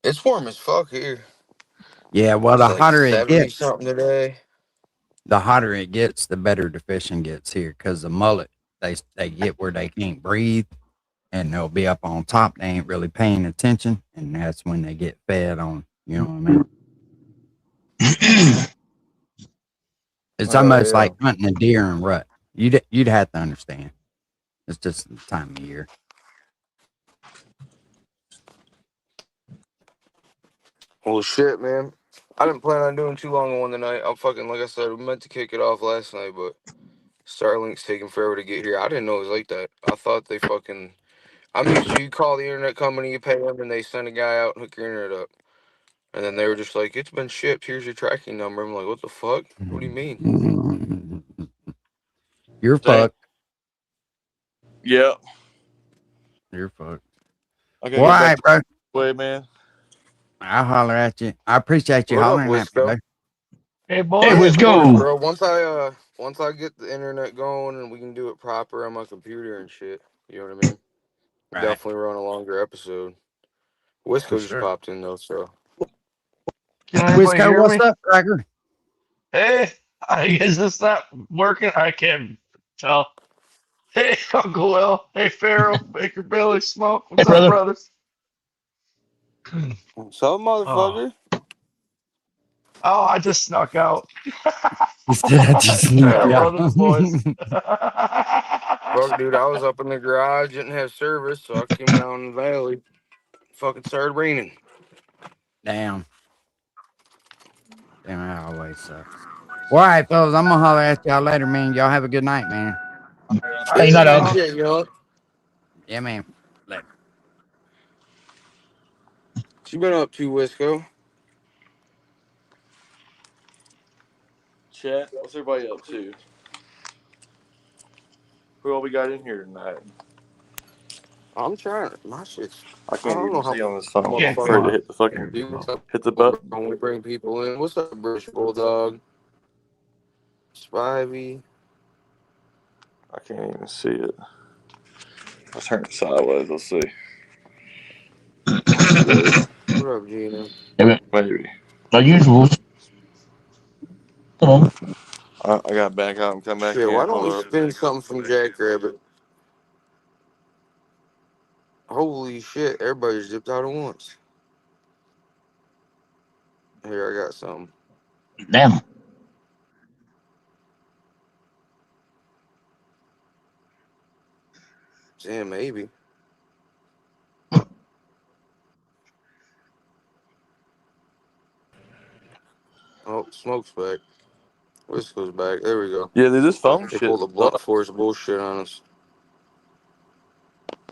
It's warm as fuck here. Yeah, well, the It's hotter like it gets, something today. the hotter it gets, the better the fishing gets here. Because the mullet, they get where they can't breathe, and they'll be up on top. They ain't really paying attention, and that's when they get fed on. You know what I mean? It's almost like hunting a deer in rut. You'd have to understand. It's just the time of year. Well, shit, man. I didn't plan on doing too long on one tonight. I'm fucking, like I said, we meant to kick it off last night, but Starlink's taking forever to get here. I didn't know it was like that. I thought they fucking... I'm used to you call the internet company, you pay them, and they send a guy out and hook your internet up. And then they were just like, it's been shipped. Here's your tracking number. I'm like, what the fuck? What do you mean? You're fucked. Yeah. You're fucked. Okay, all right, bro. Wait, man. I'll holler at you. I appreciate you hollering at me, bro. Hey, boy, let's go. Bro, once I get the internet going and we can do it proper on my computer and shit, you know what I mean? Right. Definitely run a longer episode. Wisco just popped in though, so. Wisco, what's up, Cracker? Hey, is this not working? I can't tell. Hey, Uncle Will. Hey, Pharaoh, Hickerbilly, Smoke. What's up, brothers? What's up, motherfucker? Oh, I just snuck out. Brothers, boys. Fuck, dude, I was up in the garage, didn't have service, so I came down in the valley. fucking started raining. Damn. Damn, that always sucks. Well, all right, fellas, I'm gonna holler at y'all later, man. Y'all have a good night, man. Hey, not out. Shit, yo. Yeah, man. Later. What you been up to, Wisco? Chat, what's everybody up to? Who all we got in here tonight? I'm trying. My shit's. I I can't don't even know how see on this phone. Yeah, I'm come afraid to on. hit the fucking do what's up hit the button. when we bring people in. What's up, British Bulldog? Spivey. I can't even see it. I'll turn it sideways. Let's see. What up, Gina? Maybe. The usuals. Come on. I got back out and come back Shit, in. why don't we Hold up. spin something from Jackrabbit? Holy shit, everybody zipped out at once. Here, I got something. Damn. Damn, maybe. Oh, Smoke's back. Wisco's back. There we go. Yeah, dude, this phone They shit pulled the blunt force bullshit on us.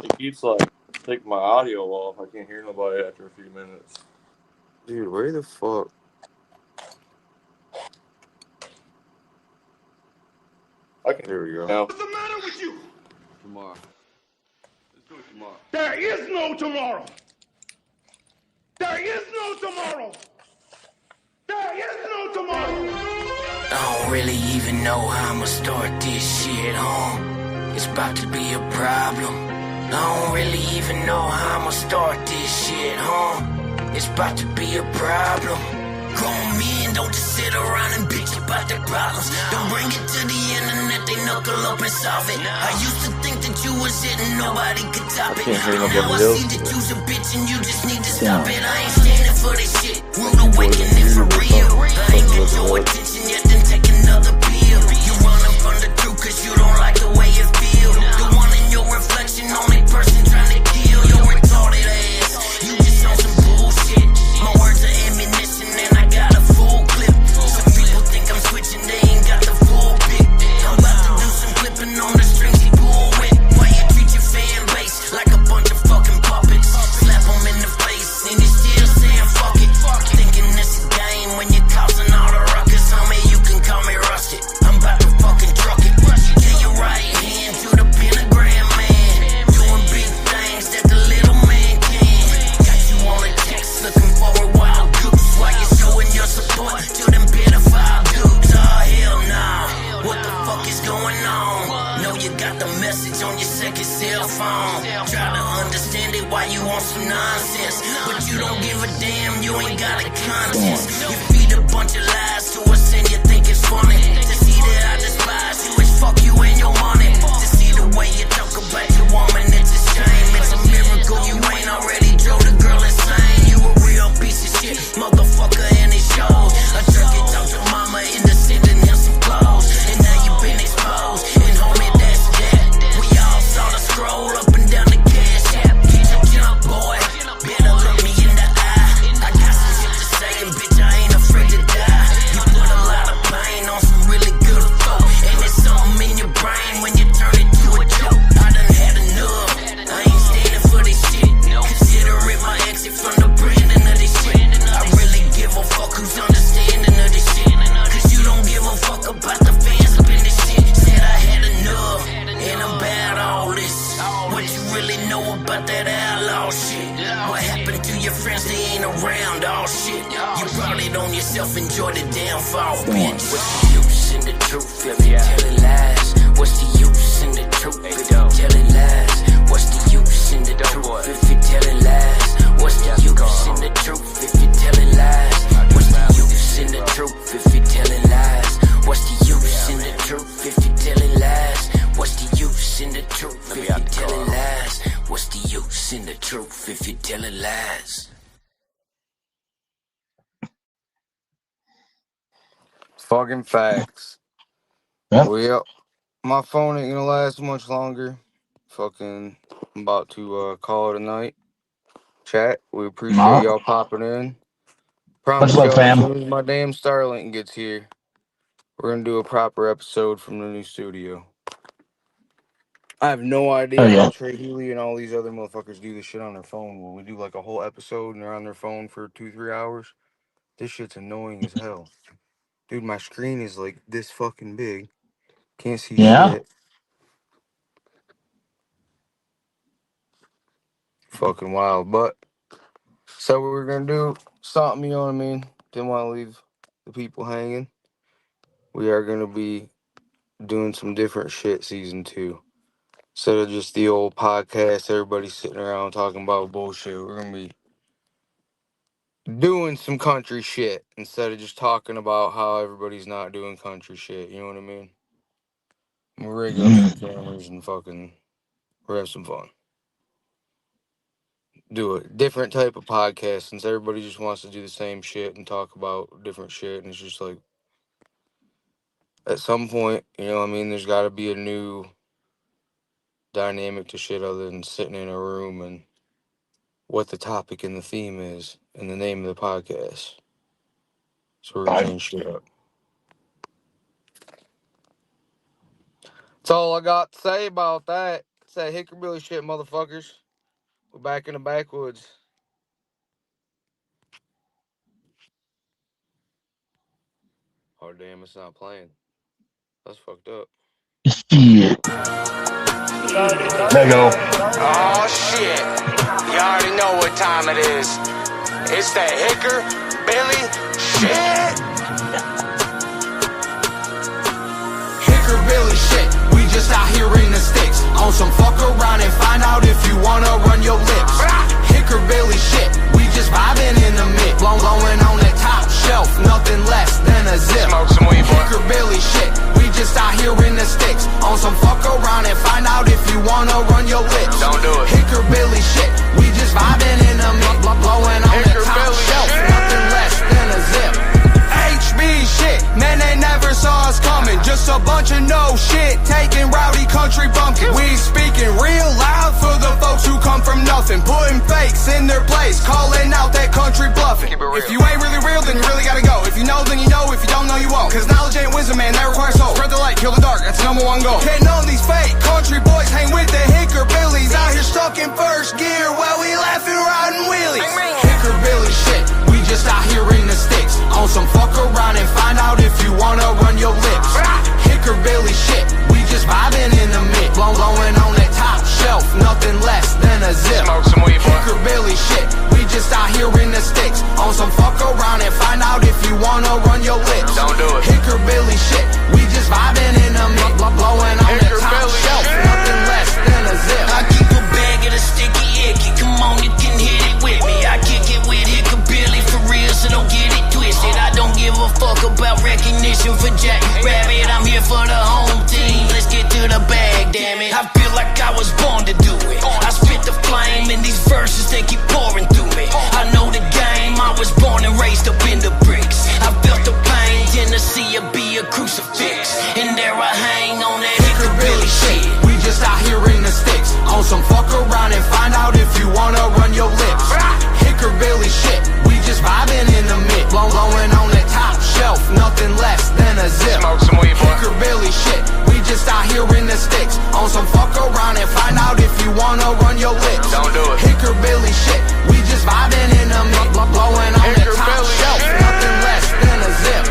it keeps like taking my audio off. I can't hear nobody after a few minutes. Dude, where the fuck? There we go. Now. What's the matter with you? Tomorrow. Let's do it tomorrow. There is no tomorrow. There is no tomorrow. There is no tomorrow. I don't really even know how I'ma start this shit, huh? It's about to be a problem. I don't really even know how I'ma start this shit, huh? It's about to be a problem. Grown men don't just sit around and bitch about their problems. Don't bring it to the internet, they knuckle up and solve it. I used to think that you was it and nobody could top it. Now I see that you's a bitch and you just need to stop it. I ain't standing for this shit. Rude awakening for real. I ain't get your attention yet, then take another pill. You running from the truth cause you don't like the way it feel. The one in your reflection, only person trying to kill your retarded ass. You just on some bullshit. My words are ammunition and I got a full clip. Some people think I'm switching, they ain't got the full pick. I'm about to do some clipping on the strings he pull with. Why you treat your fan base like a bunch of fucking puppets? Slap them in the face and you still saying fuck it. Thinking this a game when you're causing all the ruckus. Homie, you can call me rusted. I'm about to fucking truck it. Get your right hand to the pentagram, man. Doing big things that the little man can. Got you on a text looking for a wild goose. Why you showing your support to them pedophile dudes? Oh, hell no. What the fuck is going on? Know you got the message on your second cell phone. Try to understand it why you want some nonsense. But you don't give a damn, you ain't got a conscience. You feed a bunch of lies to us and you think it's funny. To see that I despise you is fuck you and your money. To see the way you talk about your woman, it's a shame. It's a miracle you ain't already drove the girl insane. You a real piece of shit, motherfucker, and it shows. A turkey talked your mama into sending him some clothes. And now you been exposed, and homie, that's that. We all saw the scroll up and down the cash app. Get your jump, boy, better look me in the eye. I got some shit to say, and bitch, I ain't afraid to die. You put a lot of pain on some really good folk. And there's something in your brain when you turn it to a joke. I done had enough, I ain't standing for this shit. Consider it my exit from the branding of this shit. I really give a fuck who's understanding of this shit. Cause you don't give a fuck about the fans up in this shit. Said I had enough, and I'm bad all this. What you really know about that outlaw shit? What happened to your friends, they ain't around, all shit. You brought it on yourself, enjoy the downfall, bitch. What's the use in the truth if you telling lies? What's the use in the truth if you telling lies? What's the use in the truth if you telling lies? What's the use in the truth if you telling lies? What's the use in the truth if you telling lies? What's the use in the truth if you telling lies? What's the use in the truth if you telling lies? What's the use in the truth if you telling lies? Fucking facts. Yep. Well, my phone ain't gonna last much longer. Fucking, I'm about to call it a night. Chat, we appreciate y'all popping in. Promise love, y'all, fam. as soon as my damn Starlink gets here, we're gonna do a proper episode from the new studio. I have no idea how Trey Healy and all these other motherfuckers do this shit on their phone. When we do like a whole episode and they're on their phone for 2-3 hours, this shit's annoying as hell. Dude, my screen is like this fucking big. Can't see shit. Fucking wild. But so we were gonna do something, you know what I mean? Didn't want to leave the people hanging. We are gonna be doing some different shit season 2. Instead of just the old podcast, everybody sitting around talking about bullshit. We're gonna be doing some country shit instead of just talking about how everybody's not doing country shit. You know what I mean? We'll rig up some cameras and fucking we'll have some fun. Do a different type of podcast since everybody just wants to do the same shit and talk about different shit. And it's just like, at some point, you know what I mean? There's got to be a new dynamic to shit other than sitting in a room and what the topic and the theme is and the name of the podcast. So we're going to change shit up. That's all I got to say about that. It's that Hickerbilly shit, motherfuckers. We're back in the backwoods. Oh, damn, it's not playing. That's fucked up. Shit. There you go. Oh shit. You already know what time it is. It's that Hickerbilly shit. Hickerbilly shit. We just out here in the sticks. On some fuck around and find out if you wanna run your lips. Hickerbilly shit. We just vibing in the mix. Blowing on that top shelf. Nothing less than a zip. Smoke some weed, boy. Hickerbilly shit. We just out here in the sticks. On some fuck around and find out if you wanna run your lips. Don't do it. Hickerbilly shit. We just vibing in the mix. Blowing on that top shelf. Nothing less than a zip. HB shit. Man, they never saw us coming. Just a bunch of no shit. Taking rowdy country bumpkin. We speaking real loud for the folks who come from nothing. Putting fakes in their place. Calling out that country bluffing. If you ain't really real, then you really gotta go. If you know, then you know. If you don't know, you won't. Cause knowledge ain't wisdom, man. That requires soul. Spread the light, kill the dark. That's the #1 goal. Can't none of these fake country boys hang with the Hickerbillies. Out here stuck in first gear while we laughing, riding wheelies. Hickerbilly shit. We just out here in the sticks. On some fuck around and find out if you wanna run your lips. Hickerbilly shit. We just vibing in the mix. Blowing on that top shelf. Nothing less than a zip. Smoke some weed, boy. Hickerbilly shit. We just out here in the sticks. On some fuck around and find out if you wanna run your lips. Don't do it. Hickerbilly shit. We just vibing in the mix. Blowing on that top shelf. Nothing less than a zip. I keep a bag of the sticky icky. Come on, you can hit it with me. I kick it with Hickerbilly for real, so don't get it twisted. I don't give a fuck about recognition for Jack Rabbit. I'm here for the home team. Let's get to the bag, damn it. I feel like I was born to do it. I spit the flame in these verses, they keep pouring through me. I know the game, I was born and raised up in the bricks. I felt the pain, Tennessee will be a crucifix. And there I hang on that Hickerbilly shit. We just out here in the sticks. On some fuck around and find out if you wanna run your lips. Hickerbilly shit. We just vibing in the mix. Blowing on that top shelf. Nothing less than a zip. Smoke some weed, boy. Hickerbilly shit. We just out here in the sticks. On some fuck around and find out if you wanna run your lips. Don't do it. Hickerbilly shit. We just vibing in the mix. Blowing on that top shelf. Nothing less than a zip.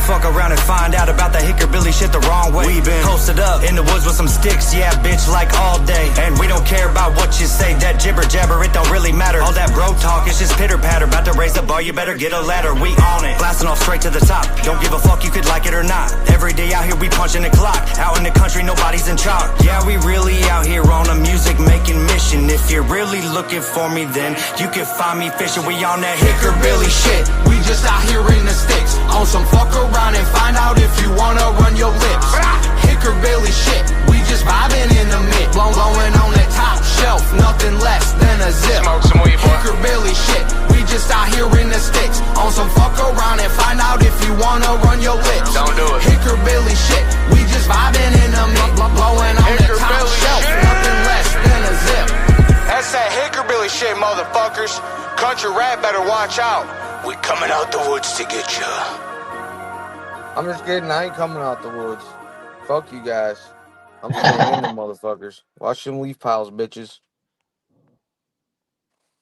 Fuck around and find out about the Hickerbilly shit the wrong way. We been posted up in the woods with some sticks, yeah, bitch, like all day. And we don't care about what you say, that jibber jabber, it don't really matter. All that bro talk, it's just pitter patter. About to raise the bar, you better get a ladder. We on it, blasting off straight to the top. Don't give a fuck, you could like it or not. Every day out here we punching the clock. Out in the country, nobody's in charge. Yeah, we really out here on a music making mission. If you're really looking for me, then you can find me fishing. We on that Hickerbilly shit. We just out here in the sticks. On some fuck around and find out if you wanna run your lips. Hickerbilly shit. We just vibing in the mix. Blowing on that top shelf. Nothing less than a zip. Smoke some weed, boy. Hickerbilly shit. We just out here in the sticks. On some fuck around and find out if you wanna run your lips. Don't do it. Hickerbilly shit. We just vibing in the mix. Blowing on that top shelf. Nothing less than a zip. That's that Hickerbilly shit. shit, motherfuckers. Country rap better watch out. We coming out the woods to get ya. I'm just kidding. I ain't coming out the woods. Fuck you guys. I'm staying in the motherfuckers. Watch them leaf piles, bitches.